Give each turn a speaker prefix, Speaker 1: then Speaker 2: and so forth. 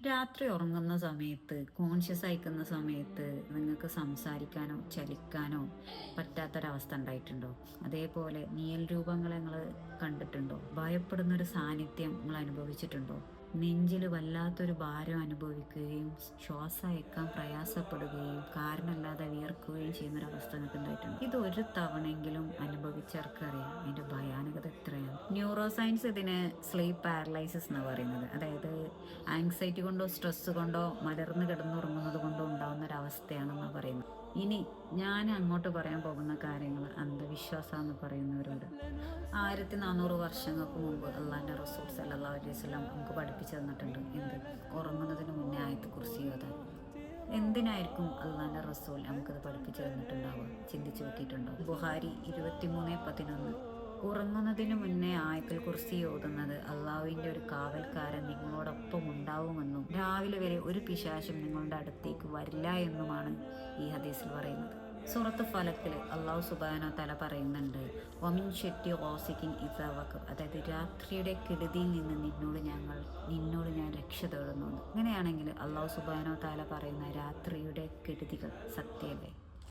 Speaker 1: രാത്രി ഉറങ്ങുന്ന സമയത്ത് കോൺഷ്യസ് ആയിക്കുന്ന സമയത്ത് നിങ്ങൾക്ക് സംസാരിക്കാനോ ചലിക്കാനോ പറ്റാത്തൊരവസ്ഥ ഉണ്ടായിട്ടുണ്ടോ? അതേപോലെ നിഴൽ രൂപങ്ങളെ നിങ്ങൾ കണ്ടിട്ടുണ്ടോ? ഭയപ്പെടുന്നൊരു സാന്നിധ്യം നിങ്ങൾ അനുഭവിച്ചിട്ടുണ്ടോ? നെഞ്ചിൽ വല്ലാത്തൊരു ഭാരം അനുഭവിക്കുകയും ശ്വാസം അയക്കാൻ പ്രയാസപ്പെടുകയും കാരണമില്ലാതെ വിയർക്കുകയും ചെയ്യുന്നൊരവസ്ഥ നിങ്ങൾക്ക് ഉണ്ടായിട്ടുണ്ട്. ഇത് ഒരു തവണയെങ്കിലും അനുഭവിച്ചവർക്കറിയാം അതിൻ്റെ ഭയാനകത എത്രയാണ്. ന്യൂറോ സയൻസ് ഇതിന് സ്ലീപ്പ് പാരലൈസിസ് എന്ന് പറയുന്നത്, അതായത് ആങ്സൈറ്റി കൊണ്ടോ സ്ട്രെസ് കൊണ്ടോ മലർന്ന് കിടന്നുറങ്ങുന്നത് കൊണ്ടോ ഉണ്ടാകുന്ന ഒരവസ്ഥയാണെന്നാണ് പറയുന്നത്. ഇനി ഞാൻ അങ്ങോട്ട് പറയാൻ പോകുന്ന കാര്യങ്ങൾ അന്ധവിശ്വാസമെന്ന് പറയുന്നവരോട് 1400 വർഷങ്ങൾക്ക് മുമ്പ് അള്ളാഹിൻ്റെ റസൂൽ സല്ലല്ലാഹു അലൈഹി വസല്ലം നമുക്ക് പഠിപ്പിച്ചു തന്നിട്ടുണ്ട്. എന്ത്? ഉറങ്ങുന്നതിന് മുന്നേ ആയത്ത് കുർസി ഓതാൻ. എന്തിനായിരിക്കും അള്ളാഹിൻ്റെ റസൂൽ നമുക്കത് പഠിപ്പിച്ചു തന്നിട്ടുണ്ടാവുക? ചിന്തിച്ചു നോക്കിയിട്ടുണ്ടോ? ബുഹാരി 23:11. ഉറങ്ങുന്നതിന് മുന്നേ ആയത്തുൽ കുർസി ഓതുന്നത് അള്ളാഹുവിൻ്റെ ഒരു കാവൽക്കാരൻ നിങ്ങളോടൊപ്പം ഉണ്ടാവുമെന്നും രാവിലെ വരെ ഒരു പിശാചും നിങ്ങളുടെ അടുത്തേക്ക് വരില്ല എന്നുമാണ് ഈ ഹദീസിൽ പറയുന്നത്. സൂറത്ത് ഫലക്കിൽ അള്ളാഹു സുബ്ഹാനഹു വ തആല പറയുന്നുണ്ട്, വമിൻ ഷെറ്റി ഓസിക്കിൻ ഇദാ വഖബ്, അതായത് രാത്രിയുടെ കെടുതിയിൽ നിന്ന് നിന്നോട് ഞാൻ രക്ഷ തേടുന്നു. അങ്ങനെയാണെങ്കിൽ അള്ളാഹു സുബ്ഹാനഹു വ തആല പറയുന്ന രാത്രിയുടെ കെടുതികൾ സത്യമല്ലേ?